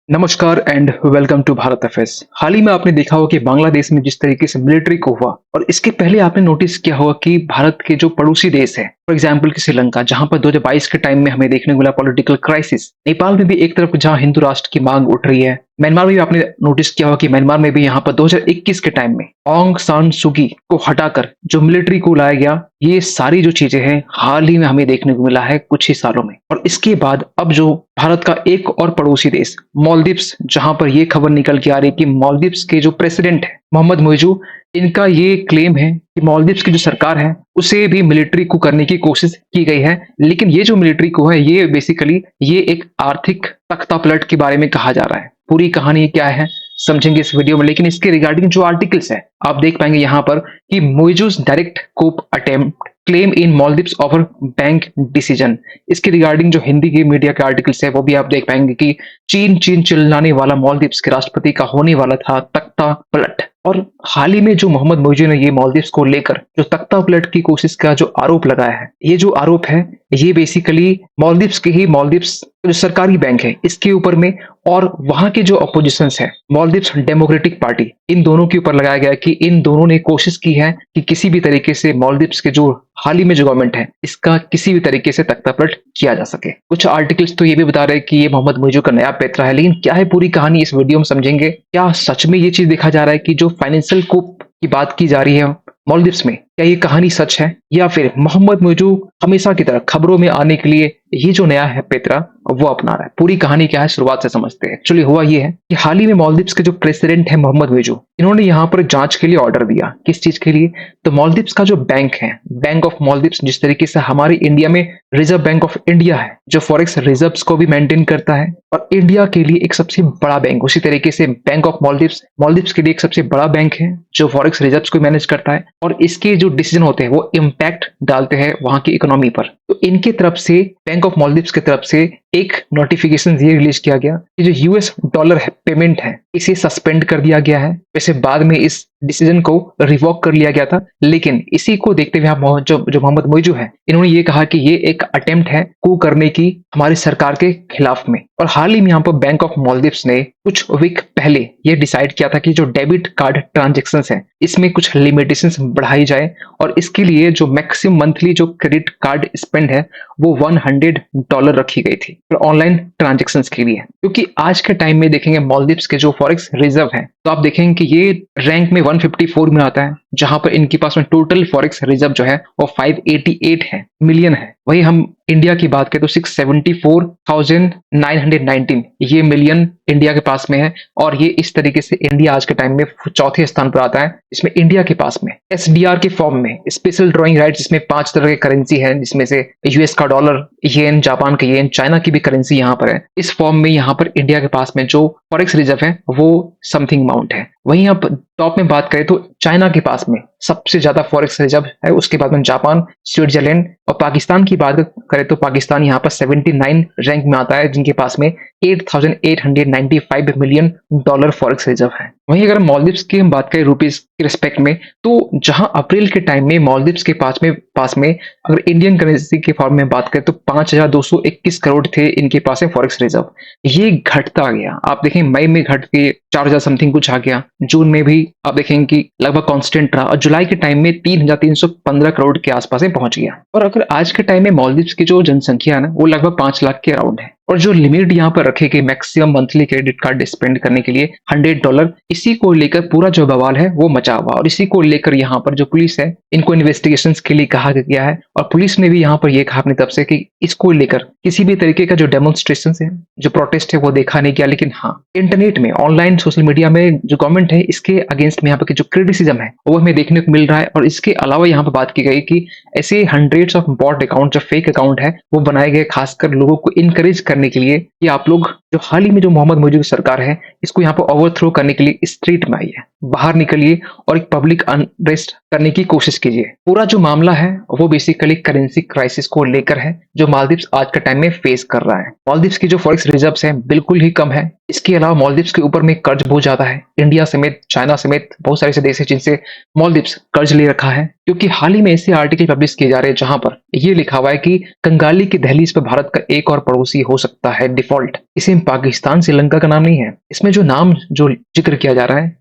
नमस्कार and welcome to Bharat FS. हाल ही में आपने देखा होगा कि बांग्लादेश में जिस तरीके से मिलिट्री को हुआ और इसके पहले आपने नोटिस किया होगा कि भारत के जो पड़ोसी देश है, फॉर एग्जांपल कि श्रीलंका, जहां पर 2022 के टाइम में हमें देखने को मिला पॉलिटिकल क्राइसिस। नेपाल में भी एक तरफ जहां हिंदू राष्ट्र की मांग उठ रही है। म्यांमार में भी आपने नोटिस किया होगा कि म्यांमार में भी यहाँ पर 2021 के टाइम में ऑन्ग सान सुकी को हटाकर जो मिलिट्री को लाया गया, ये सारी जो चीजें हैं हाल ही में हमें देखने को मिला है कुछ ही सालों में। और इसके बाद अब जो भारत का एक और पड़ोसी देश मालदीव्स, जहां पर ये खबर निकल के आ रही है कि मालदीव्स के जो प्रेसिडेंट है मोहम्मद मोइजू, इनका ये क्लेम है कि मालदीव्स की जो सरकार है उसे भी मिलिट्री को करने की कोशिश की गई है। लेकिन ये जो मिलिट्री को है ये बेसिकली ये एक आर्थिक तख्तापलट के बारे में कहा जा रहा है। पूरी कहानी क्या है समझेंगे इस वीडियो में, लेकिन इसके रिगार्डिंग जो आर्टिकल्स है आप देख पाएंगे यहाँ पर कि Muizzu's direct coup attempt claim in Maldives over bank decision. इसके रिगार्डिंग जो हिंदी के मीडिया के आर्टिकल्स है वो भी आप देख पाएंगे कि चीन चीन चिल्लाने वाला मालदीव्स के राष्ट्रपति का होने वाला था तख्ता पलट। और हाल ही में जो मोहम्मद मोइजू ने ये मालदीव्स को लेकर जो तख्ता पलट की कोशिश का जो आरोप लगाया है, ये जो आरोप है ये बेसिकली मालदीव्स के ही मालदीव्स जो सरकारी बैंक है इसके ऊपर में और वहां के जो अपोजिशंस है मालदीव्स डेमोक्रेटिक पार्टी, इन दोनों के ऊपर लगाया गया है कि इन दोनों ने कोशिश की है कि किसी भी तरीके से मालदीव्स के जो हाल ही में जो गवर्नमेंट है इसका किसी भी तरीके से तख्तापलट किया जा सके। कुछ आर्टिकल्स तो ये भी बता रहे हैं कि ये मोहम्मद मोइजू का नया पैतरा है, लेकिन क्या है पूरी कहानी इस वीडियो में समझेंगे। क्या सच में ये चीज देखा जा रहा है कि जो फाइनेंशियल कूप की बात की जा रही है मालदीव्स में, क्या ये कहानी सच है या फिर मोहम्मद मोइजू हमेशा की तरह खबरों में आने के लिए ये जो नया है पैतरा वो अपना रहा है। पूरी कहानी क्या है शुरुआत से समझते हैं। एक्चुअली हुआ ये है कि हाल ही में मालदीव्स के जो प्रेसिडेंट है मोहम्मद मोइजू, इन्होंने यहाँ पर जांच के लिए ऑर्डर दिया। किस चीज के लिए? तो मालदीव्स का जो बैंक है, बैंक ऑफ मालदीव्स, जिस तरीके से हमारी इंडिया में रिजर्व बैंक ऑफ इंडिया है जो फॉरेक्स रिजर्व्स को भी मेंटेन करता है और इंडिया के लिए एक सबसे बड़ा बैंक, उसी तरीके से बैंक ऑफ मालदीव्स मालदीव्स के लिए एक सबसे बड़ा बैंक है जो फॉरेक्स रिजर्व्स को मैनेज करता है और इसके जो डिसीजन होते हैं वो इम्पैक्ट डालते हैं वहां की इकोनॉमी पर। तो इनके तरफ से, बैंक ऑफ मालदीव्स की तरफ से एक नोटिफिकेशन ये रिलीज किया गया कि जो यूएस डॉलर है पेमेंट है इसे सस्पेंड कर दिया गया है। वैसे बाद में इस डिसीजन को रिवॉक कर लिया गया था, लेकिन इसी को देखते हुए जो मोहम्मद मोइजू है इन्होंने ये कहा कि ये एक अटेम्प्ट है कू करने की हमारी सरकार के खिलाफ में। और हाल ही में यहाँ पर बैंक ऑफ मालदीव्स ने कुछ वीक पहले ये डिसाइड किया था कि जो डेबिट कार्ड ट्रांजेक्शंस है इसमें कुछ लिमिटेशंस बढ़ाई जाए और इसके लिए जो मैक्सिमम मंथली जो क्रेडिट कार्ड स्पेंड है वो $100 रखी गई थी ऑनलाइन ट्रांजेक्शन्स के लिए। क्योंकि आज के टाइम में देखेंगे मालदीव्स के जो फॉरेक्स रिजर्व है तो आप देखेंगे कि ये रैंक में 154 में आता है, जहां पर इनके पास में टोटल फॉरेक्स रिजर्व जो है वो 588 है मिलियन है। वही हम इंडिया की बात करें तो 674,919 ये मिलियन इंडिया के पास में है। और ये इस तरीके से इंडिया आज के टाइम में चौथे स्थान पर आता है। इसमें इंडिया के पास में एसडीआर के फॉर्म में स्पेशल ड्रॉइंग राइट्स, जिसमें 5 तरह के करेंसी है, जिसमें से यूएस का डॉलर, येन, जापान का येन, चाइना की भी करेंसी यहाँ पर है। इस फॉर्म में यहाँ पर इंडिया के पास में जो फॉरेक्स रिजर्व है वो समथिंग अमाउंट है। वहीं आप टॉप में बात करें तो चाइना के पास में सबसे ज्यादा फॉरेक्स रिजर्व है, उसके बाद में जापान, स्विट्जरलैंड और पाकिस्तान की बात करें तो पाकिस्तान यहाँ पर 79 रैंक में आता है, जिनके पास में $8,895 मिलियन फॉरेक्स रिजर्व है। वहीं अगर मालदीव्स की हम बात करें रुपीस के रिस्पेक्ट में, तो जहां अप्रैल के टाइम में मालदीव्स के पास में अगर इंडियन करेंसी के फॉर्म में बात करें तो 5,221 करोड़ थे इनके पास है फॉरेक्स रिजर्व। ये घटता गया, आप देखें मई में घट के 4,000 समथिंग कुछ आ गया, जून में भी आप देखेंगे कि लगभग कांस्टेंट रहा और जुलाई के टाइम में 3,315 करोड़ के आसपास में पहुंच गया। और अगर आज के टाइम में मालदीव्स की जो जनसंख्या है ना वो लगभग 5 लाख के अराउंड है। और जो लिमिट यहाँ पर रखे गए maximum monthly credit card spend करने के लिए $100, इसी को लेकर पूरा जो बवाल है वो मचा हुआ। और इसी को लेकर यहाँ पर जो पुलिस है इनको इन्वेस्टिगेशंस के लिए कहा गया है और पुलिस ने भी यहाँ पर ये कहा अपनी तरफ से कि इसको लेकर किसी भी तरीके का जो डेमोन्स्ट्रेशन है, जो प्रोटेस्ट है वो देखा नहीं गया। लेकिन हाँ, इंटरनेट में, ऑनलाइन सोशल मीडिया में जो गवर्नमेंट है इसके अगेंस्ट में यहाँ पर जो क्रिटिसिज्म है वो हमें देखने को मिल रहा है। और इसके अलावा यहाँ पर बात की गई कि ऐसे हंड्रेड्स ऑफ बॉट अकाउंट, जो फेक अकाउंट है वो बनाए गए खासकर लोगों को इनकरेज करने के लिए कि आप लोग जो हाल ही में जो मोहम्मद मोइजू की सरकार है इसको यहाँ पर ओवरथ्रो करने के लिए स्ट्रीट में आई है, बाहर निकलिए और एक पब्लिक अनरेस्ट करने की कोशिश कीजिए। पूरा जो मामला है वो बेसिकली करेंसी क्राइसिस को लेकर है जो मालदीव्स आज के टाइम में फेस कर रहा है। मालदीव्स की जो फॉरेक्स रिजर्व्स हैं बिल्कुल ही कम है। इसके अलावा मालदीव्स के ऊपर में कर्ज बहुत ज्यादा है। इंडिया समेत, चाइना समेत बहुत सारे ऐसे देश है जिनसे मालदीव्स कर्ज ले रखा है। क्योंकि हाल ही में ऐसे आर्टिकल पब्लिश किए जा रहे हैं जहां पर ये लिखा हुआ है कि कंगाली की दहलीज पर भारत का एक और पड़ोसी हो सकता है डिफॉल्ट। इसमें पाकिस्तान, श्रीलंका का नाम नहीं है। इसमें जो नाम जो जिक्र किया जा रहा है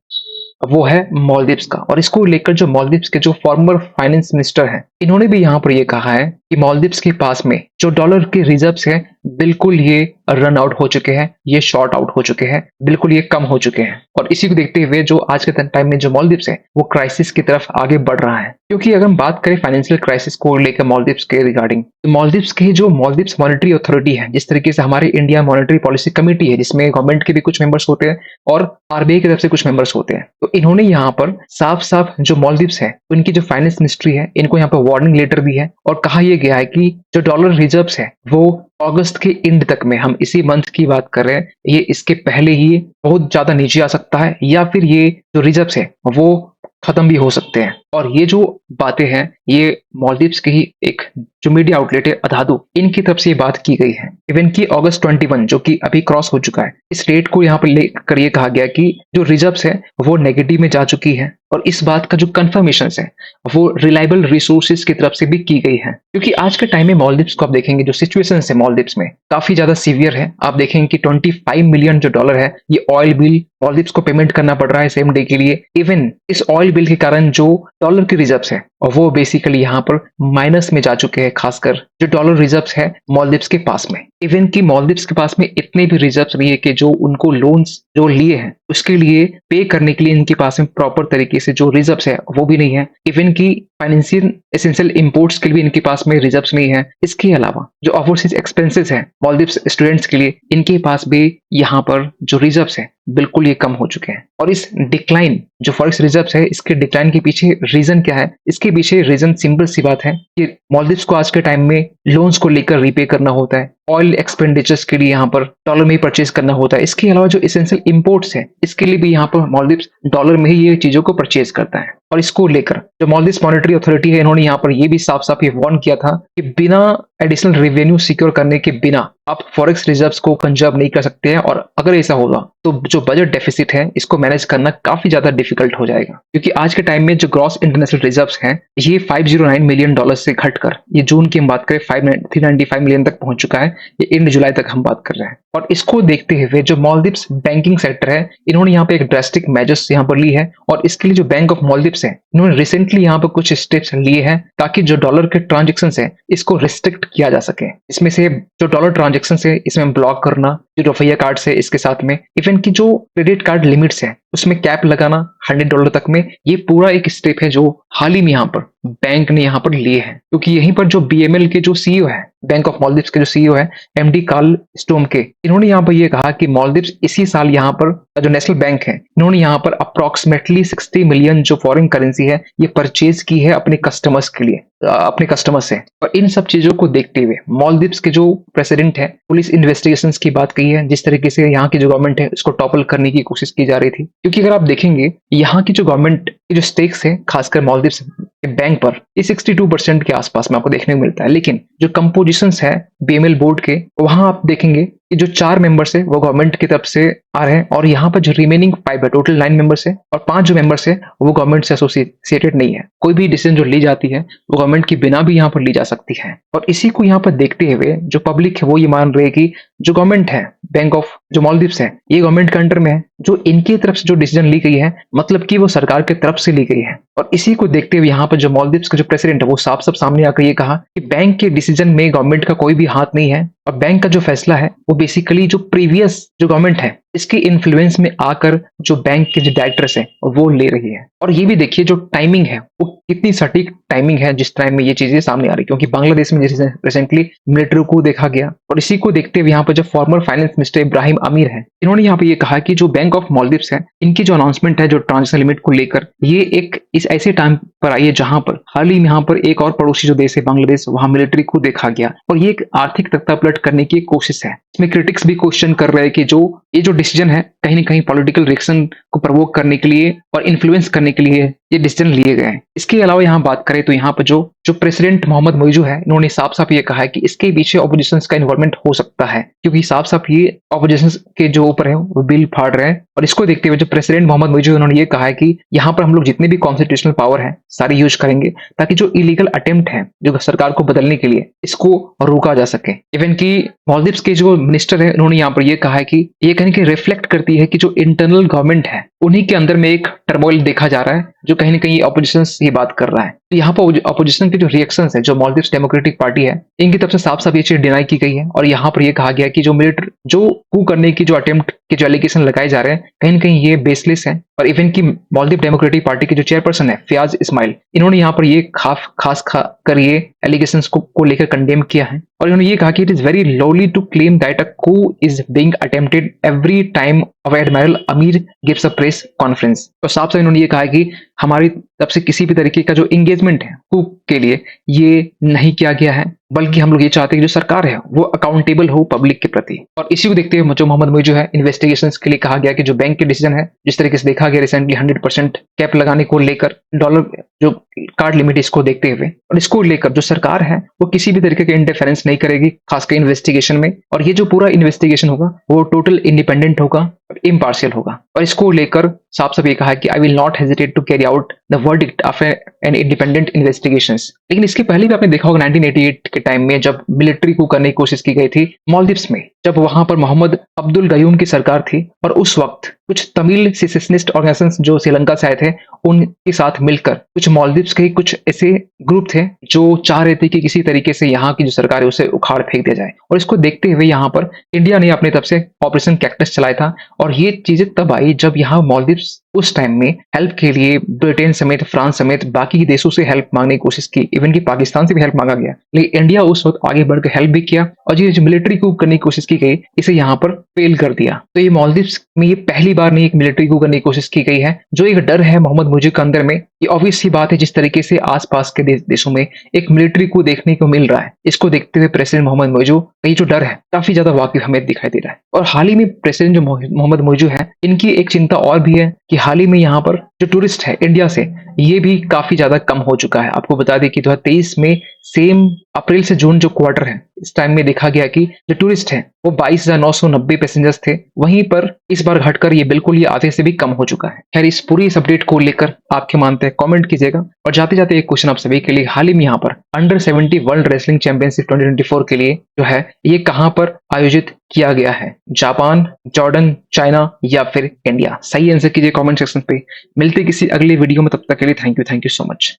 वो है मालदीव्स का। और इसको लेकर जो मालदीव्स के जो फॉर्मर फाइनेंस मिनिस्टर हैं, इन्होंने भी यहाँ पर ये कहा है कि मालदीव्स के पास में जो डॉलर के रिजर्व्स हैं, बिल्कुल ये रन आउट हो चुके हैं, ये शॉर्ट आउट हो चुके हैं, बिल्कुल ये कम हो चुके हैं। और इसी को देखते हुए जो आज के टाइम में जो मालदीव्स है वो क्राइसिस की तरफ आगे बढ़ रहा है। क्योंकि अगर हम बात करें फाइनेंशियल क्राइसिस को लेकर मालदीव्स के रिगार्डिंग, तो मालदीव्स के जो मालदीव्स मॉनेटरी अथॉरिटी है, जिस तरीके से हमारे इंडिया मॉनेटरी पॉलिसी कमेटी है जिसमें गवर्नमेंट के भी कुछ मेंबर्स होते हैं और आरबीआई की तरफ से कुछ मेंबर्स होते हैं, तो इन्होंने यहाँ पर साफ साफ जो मालदीव्स है उनकी जो फाइनेंस मिनिस्ट्री है, इनको यहाँ पर वार्निंग लेटर दी है और कहा यह गया है कि जो डॉलर रिजर्व्स है वो अगस्त के एंड तक में, हम इसी मंथ की बात कर रहे हैं, ये इसके पहले ही बहुत ज्यादा नीचे आ सकता है या फिर ये जो रिजर्व्स है वो खत्म भी हो सकते हैं। और ये जो बातें हैं ये मालदीव्स की ही एक जो मीडिया आउटलेट है अधादू, इनकी तरफ से ये बात की गई है। इवन की अगस्त 21 जो कि अभी क्रॉस हो चुका है, इस डेट को यहाँ पर लेकर ये कहा गया कि जो रिजर्व्स है वो नेगेटिव में जा चुकी है और इस बात का जो कंफर्मेशन है वो रिलायबल रिसोर्सेज की तरफ से भी की गई है। क्योंकि आज के टाइम में मालदीव्स को आप देखेंगे जो सिचुएशन है मालदीव्स में काफी ज्यादा सीवियर है। आप देखेंगे कि 25 मिलियन जो डॉलर है ये ऑयल बिल मालदीव्स को पेमेंट करना पड़ रहा है सेम डे के लिए। इवन इस ऑयल बिल के कारण जो डॉलर के रिजर्व्स है वो बेसिकली यहाँ पर माइनस में जा चुके हैं, खासकर जो डॉलर रिजर्व्स है मालदीव्स के पास में। इवन की मालदीव्स के पास में इतने भी रिजर्व्स नहीं है कि जो उनको लोन्स जो लिए हैं उसके लिए पे करने के लिए इनके पास में प्रॉपर तरीके से जो रिजर्व्स है वो भी नहीं है। इवन की फाइनेंशियल एसेंशियल इंपोर्ट्स के लिए भी इनके पास में रिजर्व्स नहीं है। इसके अलावा जो ओवरसीज एक्सपेंसेस है मालदीव्स स्टूडेंट्स के लिए, इनके पास भी यहाँ पर जो रिजर्व्स है बिल्कुल ये कम हो चुके हैं। और इस डिक्लाइन जो फॉरेक्स रिजर्व्स है, इसके डिक्लाइन के पीछे रीजन क्या है? इसके पीछे रीजन सिंपल सी बात है कि मालदीव्स को आज के टाइम में लोन्स को लेकर रीपे करना होता है, ऑयल एक्सपेंडिचर्स के लिए यहाँ पर डॉलर में ही परचेज करना होता है। इसके अलावा जो एसेंशियल इंपोर्ट्स है इसके लिए भी यहाँ पर मालदीव्स डॉलर में ही ये चीजों को परचेज करता है। और इसको लेकर जो मालदीव्स मॉनेटरी अथॉरिटी है इन्होंने यहाँ पर ये भी साफ साफ ये वार्न किया था कि बिना एडिशनल रेवेन्यू सिक्योर करने के बिना आप फॉरेक्स रिजर्व्स को कंजर्व नहीं कर सकते हैं। और अगर ऐसा होगा तो जो बजट डेफिसिट है इसको मैनेज करना काफी ज्यादा डिफिकल्ट हो जाएगा। क्योंकि आज के टाइम में जो ग्रॉस इंटरनेशनल रिजर्व्स हैं ये 509 मिलियन डॉलर से घटकर ये जून की हम बात करें 395 मिलियन तक पहुंच चुका है। ये एंड जुलाई तक हम बात कर रहे हैं। और इसको देखते हुए जो मालदीव्स बैंकिंग सेक्टर है इन्होंने यहाँ पे एक ड्रास्टिक मेजर्स यहाँ पर ली है। और इसके लिए जो बैंक ऑफ मालदीव्स है इन्होंने रिसेंटली यहाँ पर कुछ स्टेप्स लिए हैं ताकि जो डॉलर के ट्रांजेक्शन है इसको रिस्ट्रिक्ट किया जा सके। इसमें से जो डॉलर ट्रांजेक्शन है इसमें ब्लॉक करना, जो रुपया कार्ड है इसके साथ में इवन की जो क्रेडिट कार्ड लिमिट्स है उसमें कैप लगाना $100 तक में, ये पूरा एक स्टेप है जो हाल ही में यहाँ पर बैंक ने यहाँ पर लिए हैं। क्योंकि यहीं पर जो बीएमएल के जो सीईओ है, बैंक ऑफ मालदीव्स के जो सीईओ है एमडी कार्ल स्टोम के, इन्होंने यहाँ पर ये कहा कि मालदीव्स इसी साल यहाँ पर जो नेशनल बैंक है इन्होंने यहाँ पर अप्रोक्सीमेटली 60 मिलियन जो फॉरेन करेंसी है ये परचेज की है अपने कस्टमर्स के लिए, अपने कस्टमर से। और इन सब चीजों को देखते हुए मालदीव्स के जो प्रेसिडेंट है पुलिस इन्वेस्टिगेशंस की बात कही है, जिस तरीके से यहाँ की जो गवर्नमेंट है उसको टॉपल करने की कोशिश की जा रही थी। क्योंकि अगर आप देखेंगे यहाँ की जो गवर्नमेंट की जो स्टेक्स है खासकर मालदीव्स के बैंक पर ये 62% के आसपास में आपको देखने को मिलता है। लेकिन जो कंपोजिशंस है बीएमएल बोर्ड के वहां आप देखेंगे कि जो 4 मेंबर्स है वो गवर्नमेंट की तरफ से आ रहे हैं और यहाँ पर जो रिमेनिंग 5 है, टोटल 9 मेंबर्स है और 5 जो मेंबर्स है वो गवर्नमेंट से एसोसिएटेड नहीं है। कोई भी डिसीजन जो ली जाती है वो गवर्नमेंट की बिना भी यहाँ पर ली जा सकती है। और इसी को यहाँ पर देखते हुए जो पब्लिक है वो ये मान रही है कि जो गवर्नमेंट है बैंक ऑफ जो मालदीव्स है ये गवर्नमेंट के अंडर में है, जो इनकी तरफ से जो डिसीजन ली गई है मतलब कि वो सरकार की तरफ से ली गई है। और इसी को देखते हुए यहाँ पर जो मालदीव्स का जो प्रेसिडेंट है वो साफ साफ सामने आकर ये कहा कि बैंक के डिसीजन में गवर्नमेंट का कोई भी हाथ नहीं है और बैंक का जो फैसला है वो बेसिकली जो प्रीवियस जो गवर्नमेंट है इसके इन्फ्लुएंस में आकर जो बैंक के जो डायरेक्टर्स है वो ले रही है। और ये भी देखिए जो टाइमिंग है वो कितनी सटीक टाइमिंग है जिस टाइम में ये चीजें सामने आ रही, क्योंकि बांग्लादेश में जैसे रिसेंटली मिलिट्री को देखा गया। और इसी को देखते हुए यहाँ पर जो former finance minister Ibrahim Aamir है इन्होंने यहाँ पे ये कहा कि जो बैंक ऑफ मालदीव्स है इनकी जो अनाउंसमेंट है जो ट्रांजेक्शन लिमिट को लेकर ये एक इस ऐसे टाइम पर आई है जहां पर हाल ही में यहाँ पर एक और पड़ोसी जो देश है बांग्लादेश, वहां मिलिट्री को देखा गया और ये एक आर्थिक तख्ता पलट करने की कोशिश है। इसमें क्रिटिक्स भी क्वेश्चन कर रहे हैं कि जो ये जो डिसीजन है कहीं ना कहीं पॉलिटिकल रिएक्शन को प्रवोक करने के लिए और इन्फ्लुएंस करने के लिए ये डिसीजन लिए गए हैं। इसके अलावा यहाँ बात करें तो यहाँ पर जो जो प्रेसिडेंट मोहम्मद मोइजू है, इन्होंने साफ-साफ ये कहा है कि इसके पीछे ऑपोजिशंस का इन्वॉल्वमेंट हो सकता है, क्योंकि साफ-साफ ये ऑपोजिशंस के जो ऊपर है वो बिल फाड़ रहे हैं। और इसको देखते हुए जो प्रेसिडेंट मोहम्मद मोइजू उन्होंने ये कहा है कि यहाँ पर हम लोग जितने भी कॉन्स्टिट्यूशनल पावर है सारी यूज करेंगे, ताकि जो इलीगल अटेम्प्ट है जो सरकार को बदलने के लिए, इसको रोका जा सके। इवन की मालदीव्स के जो मिनिस्टर है, उन्होंने यहाँ पर ये कहा है कि ये कहीं कि रिफ्लेक्ट करती है कि जो इंटरनल गवर्नमेंट है उन्हीं के अंदर में एक टर्मोइल देखा जा रहा है, जो कहीं ना कहीं ऑपोजिशन ये बात कर रहा है। तो यहाँ पर ऑपोजिशन के जो रिएक्शन है, जो मालदीव्स डेमोक्रेटिक पार्टी है, इनकी तरफ से साफ-साफ ये चीज डिनाई की गई है। और यहाँ पर ये कहा गया कि जो मिलिट्री जो कू करने की जो अटेम्प्ट के जो एलिगेशन लगाए जा रहे हैं, कहीं ना कहीं ये बेसलेस है। और इवन की मालदीव डेमोक्रेटिक पार्टी के जो चेयरपर्सन है फियाज इस्माइल, इन्होंने यहाँ पर ये खास कर ये एलिगेशंस को लेकर कंडेम किया है। और इन्होंने ये कहा कि it is very lowly to claim that a coup is being attempted every time of admiral Amir gives a press conference. तो साफ साफ इन्होंने ये कहा है कि हमारी तरफ से किसी भी तरीके का जो एंगेजमेंट है कू के लिए ये नहीं किया गया है, बल्कि हम लोग ये चाहते हैं कि जो सरकार है वो अकाउंटेबल हो पब्लिक के प्रति। और इसी को देखते हुए जो मोहम्मद मोइजू है, इन्वेस्टिगेशंस के लिए कहा गया कि जो बैंक के डिसीजन है, जिस तरीके से देखा गया रिसेंटली 100% कैप लगाने को लेकर, डॉलर जो कार्ड लिमिट, इसको देखते हुए और इसको लेकर जो सरकार है वो किसी भी तरीके के इंटरफेरेंस नहीं करेगी, खासकर इन्वेस्टिगेशन में। और ये जो पूरा इन्वेस्टिगेशन होगा वो टोटल इंडिपेंडेंट होगा, इम्पार्शियल होगा। और इसको लेकर साफ साफ ये कहा है कि I will not hesitate to carry out the verdict of an independent investigations. लेकिन इसके पहले भी आपने देखा होगा 1988 के टाइम में, जब मिलिट्री को करने की कोशिश की गई थी मालदीव्स में, जब वहां पर मोहम्मद अब्दुल गयूम की सरकार थी, और उस वक्त कुछ तमिल सेसेशनिस्ट ऑर्गेनाइजेशंस जो श्रीलंका से आए थे, उनके साथ मिलकर कुछ मालदीव्स के कुछ ऐसे ग्रुप थे जो चाह रहे थे कि किसी तरीके से यहाँ की जो सरकार है उसे उखाड़ फेंक दिया जाए। और इसको देखते हुए यहाँ पर इंडिया ने अपनी तरफ से ऑपरेशन कैक्टस चलाया था। और ये चीजें तब आई जब यहाँ मालदीव्स उस टाइम में हेल्प के लिए ब्रिटेन समेत, फ्रांस समेत बाकी देशों से हेल्प मांगने की कोशिश की, इवन की पाकिस्तान से भी हेल्प मांगा गया, लेकिन इंडिया उस वक्त आगे बढ़कर हेल्प भी किया। और ये जो मिलिट्री coup करने की कोशिश की गई, इसे यहाँ पर फेल कर दिया। तो ये मालदीव्स में ये पहली बार नहीं एक मिलिट्री coup करने की कोशिश की गई है। जो एक डर है मोहम्मद मोइजू के अंदर में, ये ऑब्वियस सी बात है, जिस तरीके से आसपास के देशों में एक मिलिट्री coup देखने को मिल रहा है, इसको देखते हुए प्रेसिडेंट मोहम्मद मोइजू का ये जो डर है काफी ज्यादा वाकिफ हमें दिखाई दे रहा है। और हाल ही में प्रेसिडेंट जो मोहम्मद मोइजू है, इनकी एक चिंता और भी है कि हाल ही में यहाँ पर जो टूरिस्ट है इंडिया से, ये भी काफी ज्यादा कम हो चुका है। आपको बता दें कि 2023 में सेम अप्रैल से जून जो क्वार्टर है, इस टाइम में देखा गया कि जो टूरिस्ट है वो 22,990 पैसेंजर्स थे, वहीं पर इस बार घटकर ये बिल्कुल ये आधे से भी कम हो चुका है। खैर, इस पूरी इस अपडेट को लेकर आप क्या मानते हैं कमेंट कीजिएगा। और जाते जाते एक क्वेश्चन आप सभी के लिए, हाल ही में यहाँ पर अंडर 70 वर्ल्ड रेसलिंग चैंपियनशिप 2024 के लिए जो है ये कहाँ पर आयोजित किया गया है? जापान, जॉर्डन, चाइना या फिर इंडिया? सही आंसर कीजिए कमेंट सेक्शन पे। मिलते किसी अगली वीडियो में, तब तक के लिए थैंक यू सो मच।